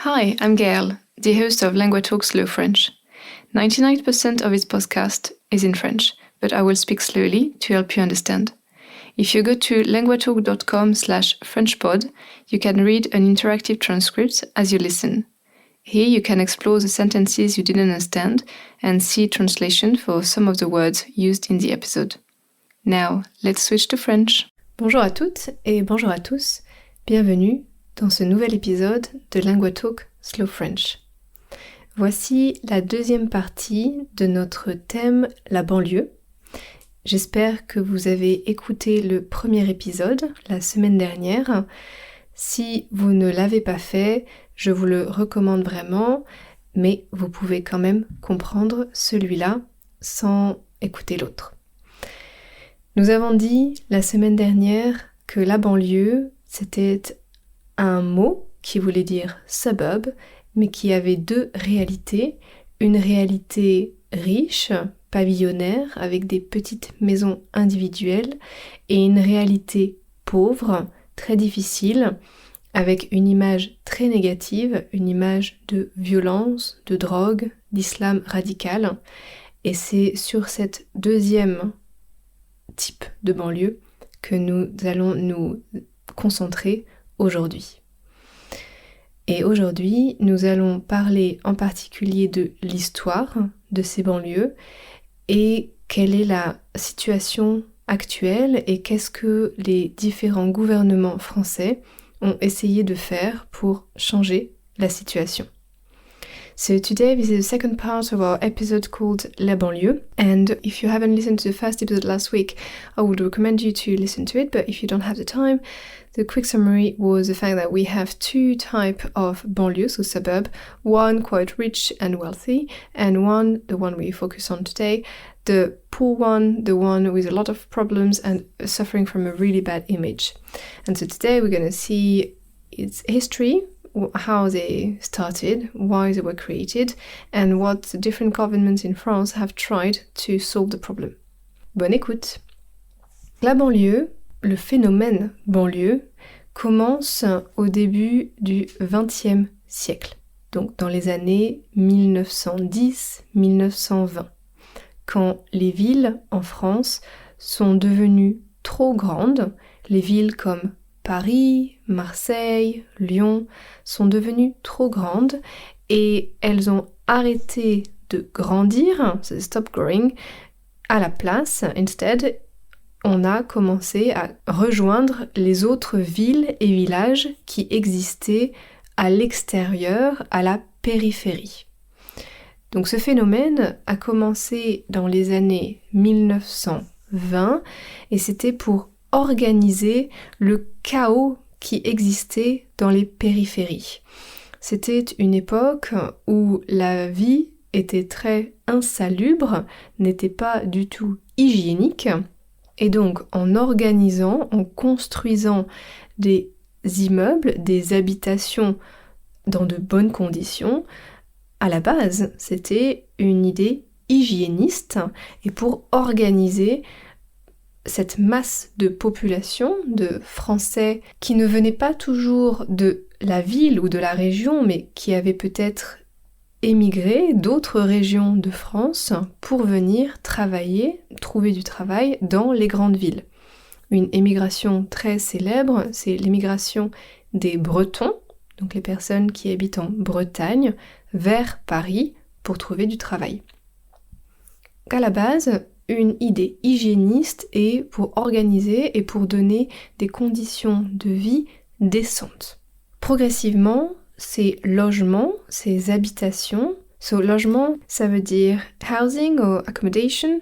Hi, I'm Gaelle, the host of Lingua Talk Slow French. 99% of its podcast is in French, but I will speak slowly to help you understand. If you go to linguatalk.com/FrenchPod, you can read an interactive transcript as you listen. Here you can explore the sentences you didn't understand and see translation for some of the words used in the episode. Now, let's switch to French. Bonjour à toutes et bonjour à tous. Bienvenue dans ce nouvel épisode de Lingua Talk Slow French. Voici la deuxième partie de notre thème, la banlieue. J'espère que vous avez écouté le premier épisode la semaine dernière. Si vous ne l'avez pas fait, je vous le recommande vraiment, mais vous pouvez quand même comprendre celui-là sans écouter l'autre. Nous avons dit la semaine dernière que la banlieue, c'était un mot qui voulait dire suburb, mais qui avait deux réalités. Une réalité riche, pavillonnaire, avec des petites maisons individuelles, et une réalité pauvre, très difficile, avec une image très négative, une image de violence, de drogue, d'islam radical. Et c'est sur cette deuxième type de banlieue que nous allons nous concentrer aujourd'hui. Et aujourd'hui, nous allons parler en particulier de l'histoire de ces banlieues et quelle est la situation actuelle et qu'est-ce que les différents gouvernements français ont essayé de faire pour changer la situation. So today this is the second part of our episode called La Banlieue, and if you haven't listened to the first episode last week, I would recommend you to listen to it, but if you don't have the time, the quick summary was the fact that we have two types of banlieue, so suburb, one quite rich and wealthy, and one, the one we focus on today, the poor one, the one with a lot of problems and suffering from a really bad image. And so today we're going to see its history, how they started, why they were created, and what the different governments in France have tried to solve the problem. Bonne écoute! La banlieue, le phénomène banlieue, commence au début du XXe siècle, donc dans les années 1910-1920, quand les villes en France sont devenues trop grandes, les villes comme Paris, Marseille, Lyon sont devenues trop grandes et elles ont arrêté de grandir, so stop growing. À la place, instead, on a commencé à rejoindre les autres villes et villages qui existaient à l'extérieur, à la périphérie. Donc ce phénomène a commencé dans les années 1920 et c'était pour organiser le chaos qui existait dans les périphéries. C'était une époque où la vie était très insalubre, n'était pas du tout hygiénique, et donc en organisant, en construisant des immeubles, des habitations dans de bonnes conditions, à la base, c'était une idée hygiéniste, et pour organiser cette masse de population, de Français qui ne venaient pas toujours de la ville ou de la région, mais qui avaient peut-être émigré d'autres régions de France pour venir travailler, trouver du travail dans les grandes villes. Une émigration très célèbre, c'est l'émigration des Bretons, donc les personnes qui habitent en Bretagne, vers Paris pour trouver du travail. À la base, une idée hygiéniste et pour organiser et pour donner des conditions de vie décentes. Progressivement, ces logements, ces habitations, logement, ça veut dire housing ou accommodation,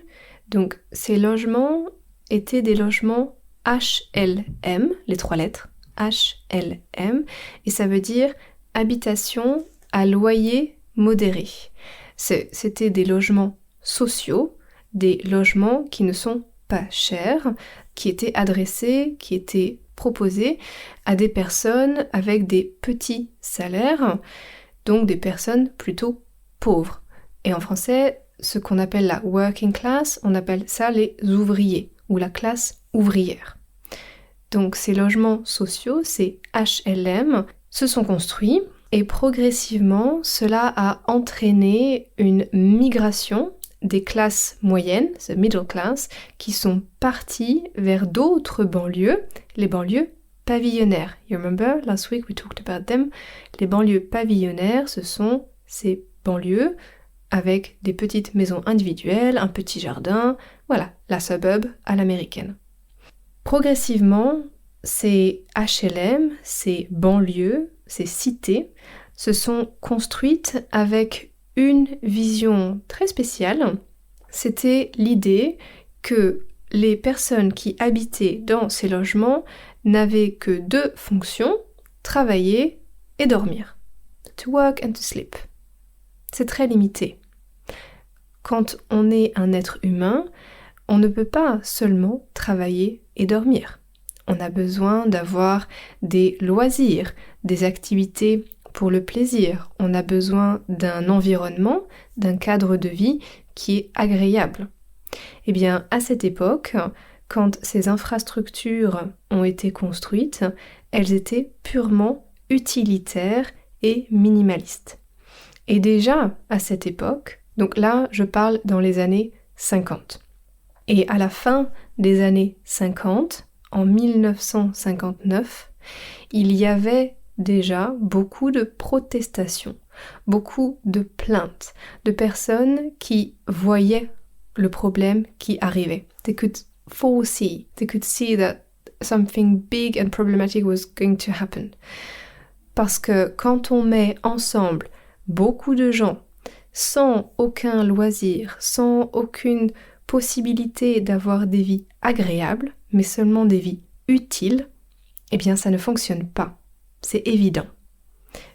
donc ces logements étaient des logements HLM, les trois lettres, HLM, et ça veut dire habitation à loyer modéré. C'était des logements sociaux, des logements qui ne sont pas chers, qui étaient adressés, qui étaient proposés à des personnes avec des petits salaires, donc des personnes plutôt pauvres. Et en français, ce qu'on appelle la working class, on appelle ça les ouvriers, ou la classe ouvrière. Donc ces logements sociaux, ces HLM, se sont construits Et progressivement, cela a entraîné une migration des classes moyennes, the middle class, qui sont parties vers d'autres banlieues, les banlieues pavillonnaires. You remember, last week we talked about them. Les banlieues pavillonnaires, ce sont ces banlieues avec des petites maisons individuelles, un petit jardin, voilà, la suburb à l'américaine. Progressivement, ces HLM, ces banlieues, ces cités, se sont construites avec une vision très spéciale. C'était l'idée que les personnes qui habitaient dans ces logements n'avaient que deux fonctions, travailler et dormir. To work and to sleep. C'est très limité. Quand on est un être humain, on ne peut pas seulement travailler et dormir. On a besoin d'avoir des loisirs, des activités pour le plaisir. On a besoin d'un environnement, d'un cadre de vie qui est agréable. Eh bien, à cette époque, quand ces infrastructures ont été construites, elles étaient purement utilitaires et minimalistes. Et déjà, à cette époque, donc là, je parle dans les années 50. Et à la fin des années 50, en 1959, il y avait déjà beaucoup de protestations, beaucoup de plaintes, de personnes qui voyaient le problème qui arrivait. They could foresee, they could see that something big and problematic was going to happen. Parce que quand on met ensemble beaucoup de gens sans aucun loisir, sans aucune possibilité d'avoir des vies agréables, mais seulement des vies utiles, eh bien ça ne fonctionne pas. C'est évident.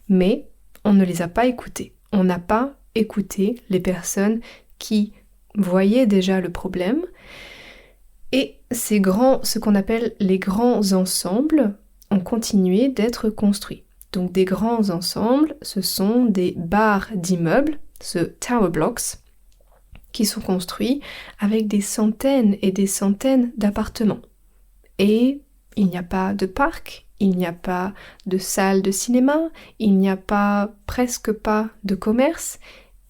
Mais on ne les a pas écoutés. On n'a pas écouté les personnes qui voyaient déjà le problème. Et ce qu'on appelle les grands ensembles, ont continué d'être construits. Donc des grands ensembles, ce sont des barres d'immeubles, the tower blocks, qui sont construits avec des centaines et des centaines d'appartements. Et il n'y a pas de parc, il n'y a pas de salle de cinéma, il n'y a presque pas de commerce,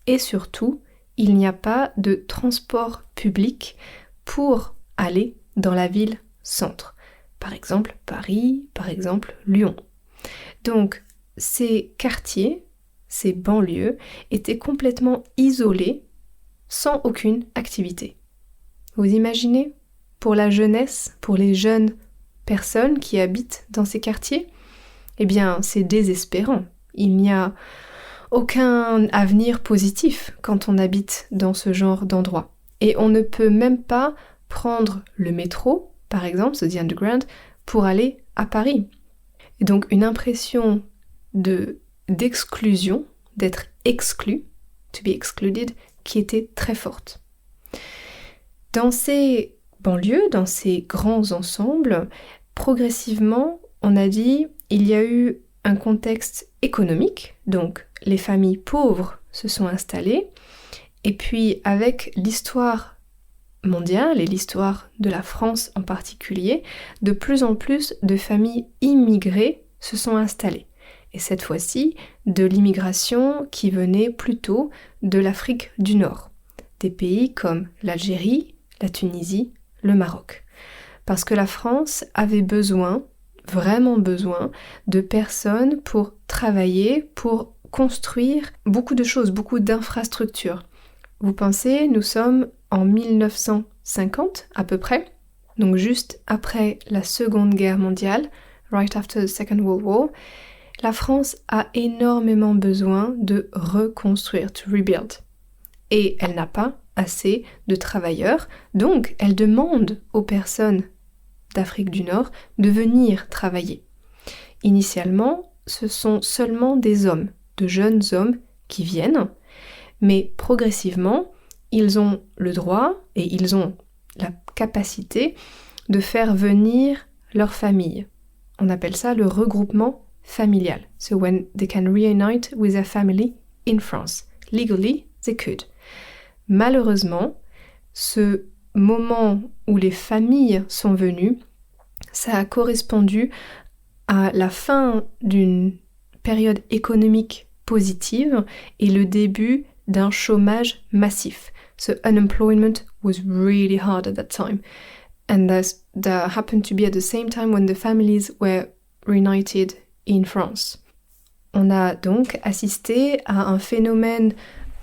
et surtout, il n'y a pas de transport public pour aller dans la ville centre. Par exemple Paris, par exemple Lyon. Donc ces quartiers, ces banlieues, étaient complètement isolés, sans aucune activité. Vous imaginez, pour la jeunesse, pour les jeunes personnes qui habitent dans ces quartiers, eh bien c'est désespérant. Il n'y a aucun avenir positif quand on habite dans ce genre d'endroit. Et on ne peut même pas prendre le métro, par exemple, The Underground, pour aller à Paris. Et donc une impression d'exclusion, d'être exclu, to be excluded, qui était très forte. Dans ces banlieues, dans ces grands ensembles, progressivement, on a dit, il y a eu un contexte économique, donc les familles pauvres se sont installées, et puis avec l'histoire mondiale et l'histoire de la France en particulier, de plus en plus de familles immigrées se sont installées. Et cette fois-ci, de l'immigration qui venait plutôt de l'Afrique du Nord, des pays comme l'Algérie, la Tunisie, le Maroc. Parce que la France avait besoin, vraiment besoin, de personnes pour travailler, pour construire beaucoup de choses, beaucoup d'infrastructures. Vous pensez, nous sommes en 1950 à peu près, donc juste après la Seconde Guerre mondiale, right after the Second World War, la France a énormément besoin de reconstruire, to rebuild. Et elle n'a pas assez de travailleurs, donc elle demande aux personnes d'Afrique du Nord de venir travailler. Initialement, ce sont seulement des hommes, de jeunes hommes qui viennent, mais progressivement, ils ont le droit et ils ont la capacité de faire venir leur famille. On appelle ça le regroupement familial. So when they can reunite with their family in France. Legally, they could. Malheureusement, ce moment où les familles sont venues, ça a correspondu à la fin d'une période économique positive et le début d'un chômage massif. So unemployment was really hard at that time. And that happened to be at the same time when the families were reunited in France. On a donc assisté à un phénomène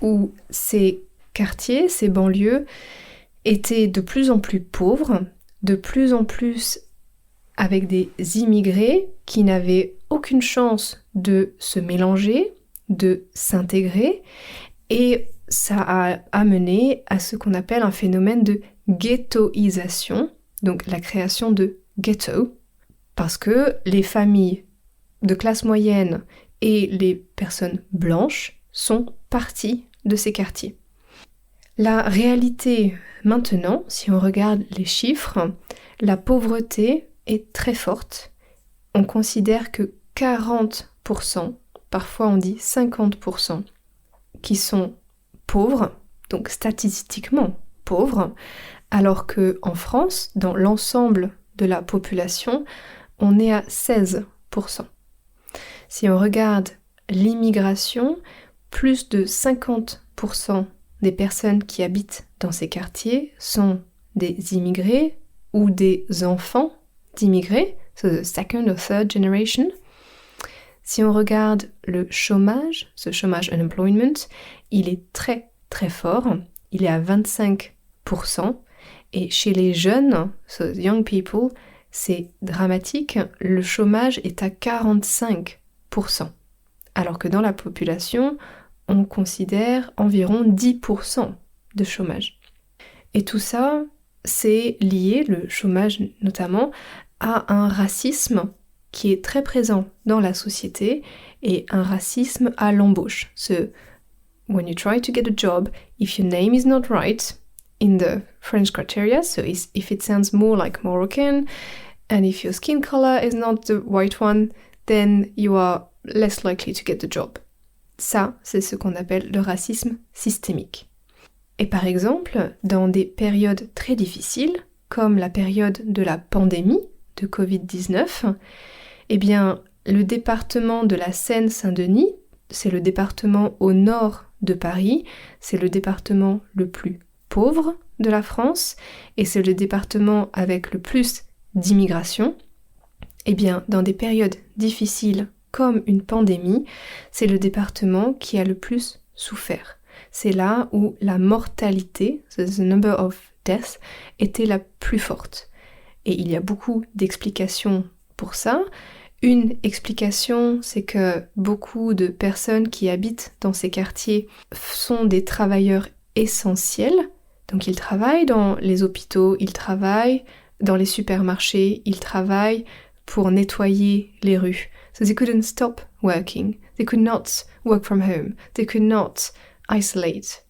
où ces quartiers, ces banlieues, étaient de plus en plus pauvres, de plus en plus avec des immigrés qui n'avaient aucune chance de se mélanger, de s'intégrer, et ça a amené à ce qu'on appelle un phénomène de ghettoisation, donc la création de ghettos, parce que les familles de classe moyenne et les personnes blanches sont parties de ces quartiers. La réalité maintenant, si on regarde les chiffres, la pauvreté est très forte. On considère que 40%, parfois on dit 50%, qui sont pauvres, donc statistiquement pauvres, alors qu'en France, dans l'ensemble de la population, on est à 16%. Si on regarde l'immigration, plus de 50% des personnes qui habitent dans ces quartiers sont des immigrés ou des enfants d'immigrés, so the second or third generation. Si on regarde le chômage, ce chômage unemployment, il est très très fort, il est à 25%, et chez les jeunes, so young people, c'est dramatique, le chômage est à 45%, alors que dans la population, on considère environ 10% de chômage. Et tout ça, c'est lié, le chômage notamment, à un racisme qui est très présent dans la société et un racisme à l'embauche. So, when you try to get a job, if your name is not right in the French criteria, so if it sounds more like Moroccan, and if your skin color is not the right one, then you are less likely to get the job. Ça, c'est ce qu'on appelle le racisme systémique. Et par exemple, dans des périodes très difficiles, comme la période de la pandémie de Covid-19, eh bien, le département de la Seine-Saint-Denis, c'est le département au nord de Paris, c'est le département le plus pauvre de la France, et c'est le département avec le plus d'immigration. Eh bien, dans des périodes difficiles comme une pandémie, c'est le département qui a le plus souffert. C'est là où la mortalité, so the number of deaths, était la plus forte. Et il y a beaucoup d'explications pour ça. Une explication, c'est que beaucoup de personnes qui habitent dans ces quartiers sont des travailleurs essentiels. Donc ils travaillent dans les hôpitaux, ils travaillent dans les supermarchés, ils travaillent pour nettoyer les rues. So they couldn't stop working. They could not work from home. They could not isolate.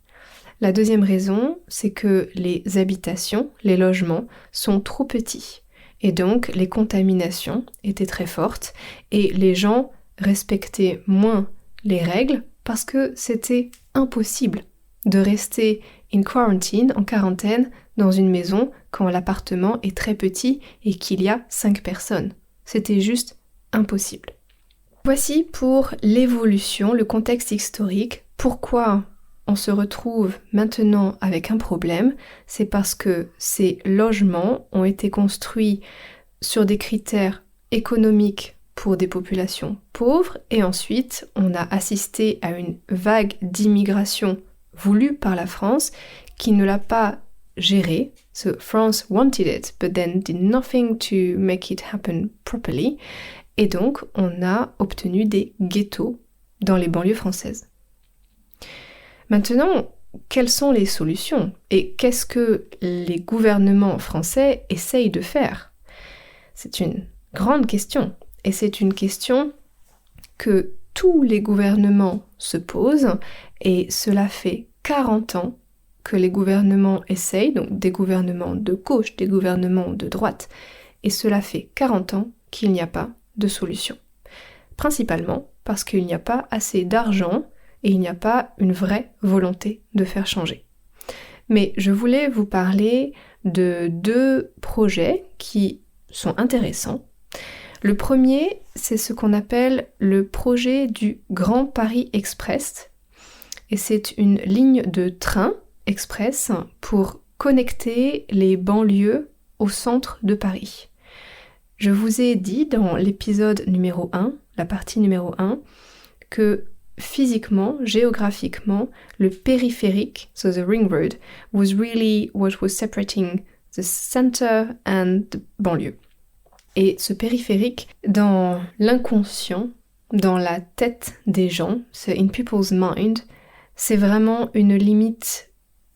La deuxième raison, c'est que les habitations, les logements, sont trop petits. Et donc, les contaminations étaient très fortes et les gens respectaient moins les règles parce que c'était impossible de rester in quarantine, en quarantaine, dans une maison quand l'appartement est très petit et qu'il y a 5 personnes. C'était juste impossible. Voici pour l'évolution, le contexte historique. Pourquoi on se retrouve maintenant avec un problème? C'est parce que ces logements ont été construits sur des critères économiques pour des populations pauvres et ensuite on a assisté à une vague d'immigration voulue par la France qui ne l'a pas gérée. So France wanted it but then did nothing to make it happen properly. Et donc, on a obtenu des ghettos dans les banlieues françaises. Maintenant, quelles sont les solutions? Et qu'est-ce que les gouvernements français essayent de faire? C'est une grande question. Et c'est une question que tous les gouvernements se posent. Et cela fait 40 ans que les gouvernements essayent, donc des gouvernements de gauche, des gouvernements de droite. Et cela fait 40 ans qu'il n'y a pas de solution. Principalement parce qu'il n'y a pas assez d'argent et il n'y a pas une vraie volonté de faire changer. Mais je voulais vous parler de 2 projets qui sont intéressants. Le premier, c'est ce qu'on appelle le projet du Grand Paris Express. Et c'est une ligne de train express pour connecter les banlieues au centre de Paris. Je vous ai dit dans l'épisode numéro 1, la partie numéro 1, que physiquement, géographiquement, le périphérique, so the ring road, was really what was separating the center and the banlieue. Et ce périphérique, dans l'inconscient, dans la tête des gens, c'est in people's mind, c'est vraiment une limite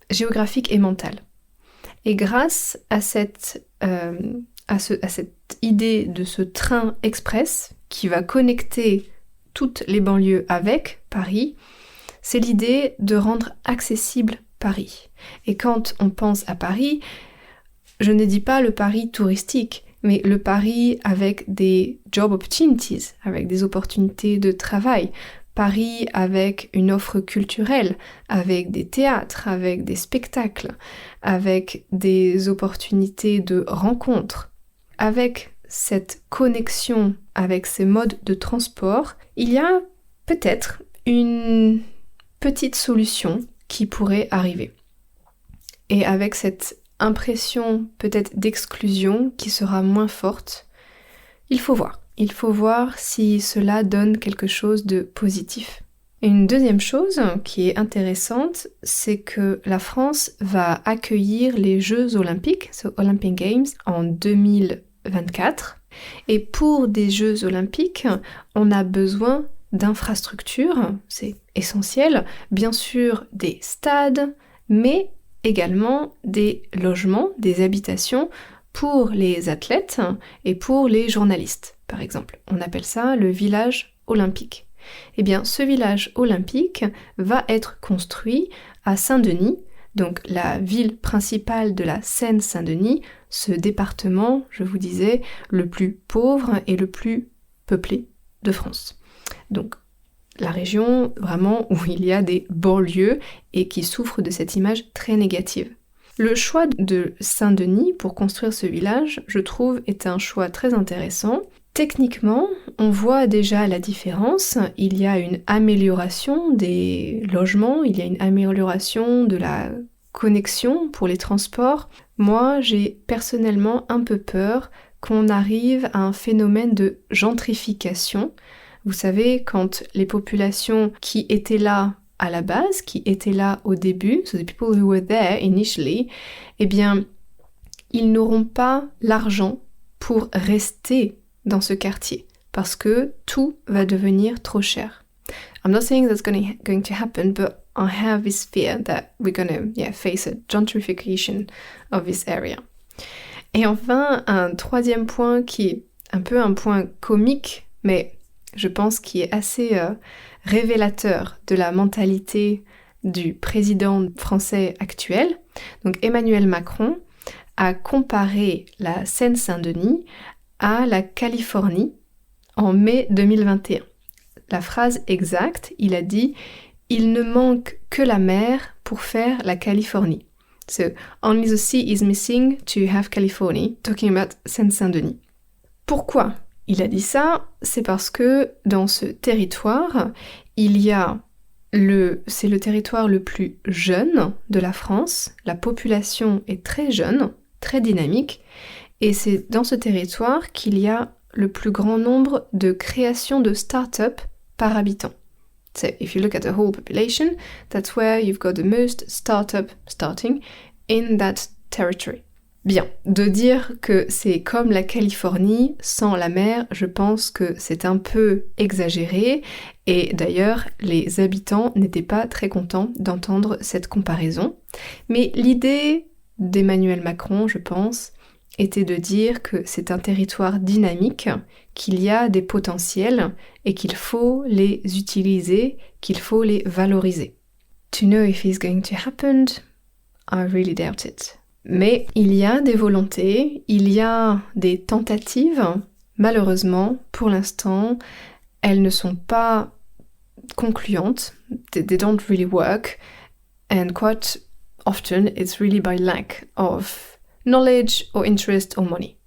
géographique et mentale. Et grâce à cette idée de ce train express qui va connecter toutes les banlieues avec Paris, c'est l'idée de rendre accessible Paris. Et quand on pense à Paris, je ne dis pas le Paris touristique, mais le Paris avec des job opportunities, avec des opportunités de travail, Paris avec une offre culturelle, avec des théâtres, avec des spectacles, avec des opportunités de rencontres. Avec cette connexion avec ces modes de transport, il y a peut-être une petite solution qui pourrait arriver. Et avec cette impression peut-être d'exclusion qui sera moins forte, il faut voir. Il faut voir si cela donne quelque chose de positif. Et une deuxième chose qui est intéressante, c'est que la France va accueillir les Jeux Olympiques, so Olympic Games, en 2024. Et pour des Jeux Olympiques, on a besoin d'infrastructures, c'est essentiel, bien sûr des stades, mais également des logements, des habitations pour les athlètes et pour les journalistes, par exemple. On appelle ça le village olympique. Eh bien, ce village olympique va être construit à Saint-Denis, donc la ville principale de la Seine-Saint-Denis, ce département, je vous disais, le plus pauvre et le plus peuplé de France. Donc, la région vraiment où il y a des banlieues et qui souffrent de cette image très négative. Le choix de Saint-Denis pour construire ce village, je trouve, est un choix très intéressant. Techniquement, on voit déjà la différence. Il y a une amélioration des logements, il y a une amélioration de la connexion pour les transports. Moi, j'ai personnellement un peu peur qu'on arrive à un phénomène de gentrification. Vous savez, quand les populations qui étaient là à la base, qui étaient là au début, so the people who were there initially, eh bien, ils n'auront pas l'argent pour rester dans ce quartier, parce que tout va devenir trop cher. I'm not saying that's going to happen, but I have this fear that we're going to face a gentrification of this area. Et enfin, un troisième point qui est un peu un point comique, mais je pense qui est assez révélateur de la mentalité du président français actuel. Donc Emmanuel Macron a comparé la Seine-Saint-Denis à la Californie en mai 2021. La phrase exacte, il a dit « Il ne manque que la mer pour faire la Californie ». So, only the sea is missing to have California, talking about Seine-Saint-Denis. Pourquoi il a dit ça? C'est parce que dans ce territoire, c'est le territoire le plus jeune de la France, la population est très jeune, très dynamique, et c'est dans ce territoire qu'il y a le plus grand nombre de créations de start-up par habitant. So, if you look at the whole population, that's where you've got the most start-up starting in that territory. Bien, de dire que c'est comme la Californie sans la mer, je pense que c'est un peu exagéré, et d'ailleurs, les habitants n'étaient pas très contents d'entendre cette comparaison. Mais l'idée d'Emmanuel Macron, je pense, était de dire que c'est un territoire dynamique, qu'il y a des potentiels et qu'il faut les utiliser, qu'il faut les valoriser. To know if it's going to happen, I really doubt it. Mais il y a des volontés, il y a des tentatives. Malheureusement, pour l'instant, elles ne sont pas concluantes. They don't really work. And quite often, it's really by lack of knowledge or interest or money.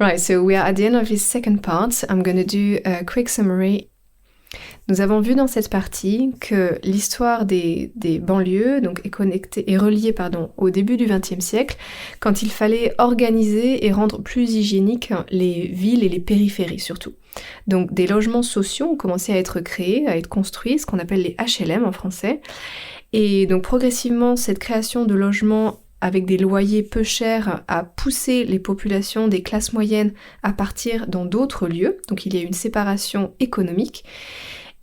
Right, so we are at the end of this second part. I'm going to do a quick summary. Nous avons vu dans cette partie que l'histoire des banlieues donc, est reliée au début du XXe siècle, quand il fallait organiser et rendre plus hygiéniques les villes et les périphéries surtout. Donc des logements sociaux ont commencé à être créés, à être construits, ce qu'on appelle les HLM en français. Et donc progressivement, cette création de logements avec des loyers peu chers a poussé les populations des classes moyennes à partir dans d'autres lieux. Donc il y a eu une séparation économique.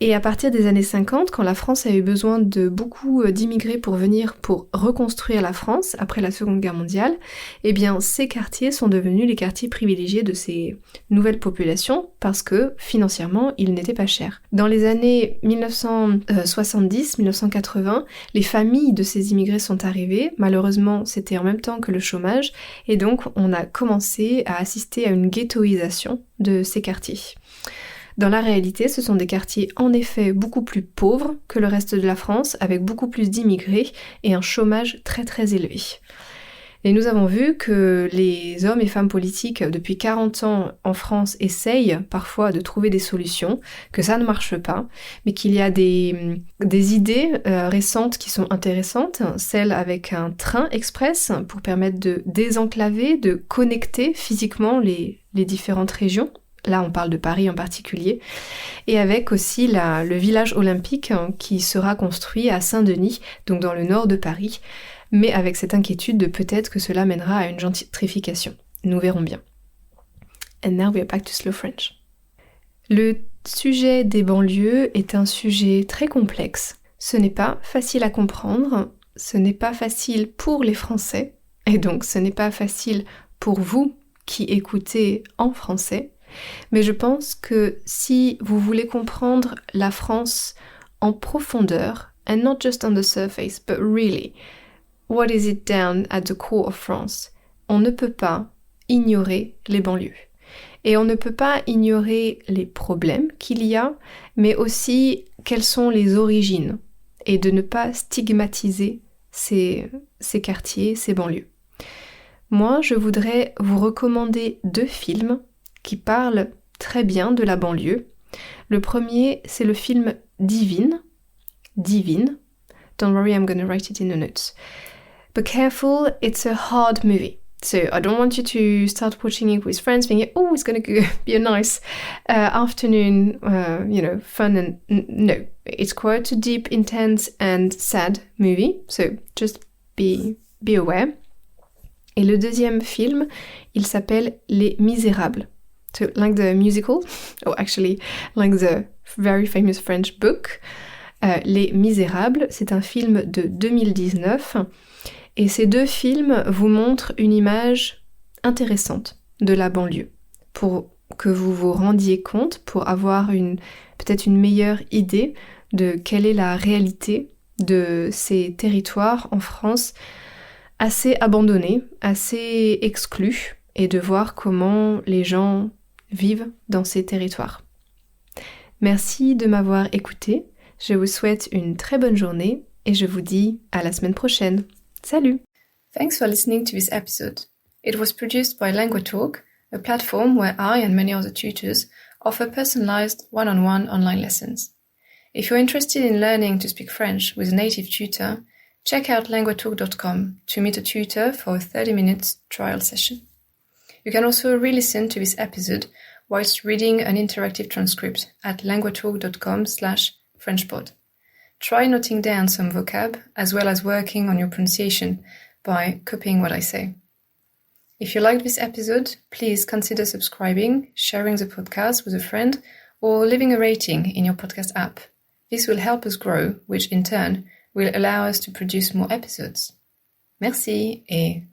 Et à partir des années 50, quand la France a eu besoin de beaucoup d'immigrés pour venir pour reconstruire la France après la Seconde Guerre mondiale, eh bien ces quartiers sont devenus les quartiers privilégiés de ces nouvelles populations parce que financièrement, ils n'étaient pas chers. Dans les années 1970-1980, les familles de ces immigrés sont arrivées. Malheureusement, c'était en même temps que le chômage et donc on a commencé à assister à une ghettoisation de ces quartiers. Dans la réalité, ce sont des quartiers en effet beaucoup plus pauvres que le reste de la France, avec beaucoup plus d'immigrés et un chômage très très élevé. Et nous avons vu que les hommes et femmes politiques depuis 40 ans en France essayent parfois de trouver des solutions, que ça ne marche pas, mais qu'il y a des idées récentes qui sont intéressantes, celles avec un train express pour permettre de désenclaver, de connecter physiquement les différentes régions. Là, on parle de Paris en particulier. Et avec aussi le village olympique qui sera construit à Saint-Denis, donc dans le nord de Paris, mais avec cette inquiétude de peut-être que cela mènera à une gentrification. Nous verrons bien. And now we are back to slow French. Le sujet des banlieues est un sujet très complexe. Ce n'est pas facile à comprendre, ce n'est pas facile pour les Français, et donc ce n'est pas facile pour vous qui écoutez en français. Mais je pense que si vous voulez comprendre la France en profondeur, and not just on the surface, but really, what is it down at the core of France, on ne peut pas ignorer les banlieues. Et on ne peut pas ignorer les problèmes qu'il y a, mais aussi quelles sont les origines, et de ne pas stigmatiser ces quartiers, ces banlieues. Moi, je voudrais vous recommander 2 films qui parle très bien de la banlieue. Le premier, c'est le film Divine. Don't worry, I'm going to write it in the notes. But careful, it's a hard movie. So I don't want you to start watching it with friends thinking, oh, it's going to be a nice afternoon, fun. And no, it's quite a deep, intense and sad movie. So just be aware. Et le deuxième film, il s'appelle Les Misérables. So, like the musical, or actually like the very famous French book, Les Misérables, c'est un film de 2019, et ces 2 films vous montrent une image intéressante de la banlieue, pour que vous vous rendiez compte, pour avoir peut-être une meilleure idée de quelle est la réalité de ces territoires en France assez abandonnés, assez exclus, et de voir comment les gens vivent dans ces territoires. Merci de m'avoir écouté, je vous souhaite une très bonne journée et je vous dis à la semaine prochaine. Salut! Thanks for listening to this episode. It was produced by LanguaTalk, a platform where I and many other tutors offer personalized one-on-one online lessons. If you're interested in learning to speak French with a native tutor, check out languatalk.com to meet a tutor for a 30-minute trial session. You can also re-listen to this episode whilst reading an interactive transcript at languatalk.com/FrenchPod. Try noting down some vocab as well as working on your pronunciation by copying what I say. If you liked this episode, please consider subscribing, sharing the podcast with a friend, or leaving a rating in your podcast app. This will help us grow, which in turn will allow us to produce more episodes. Merci et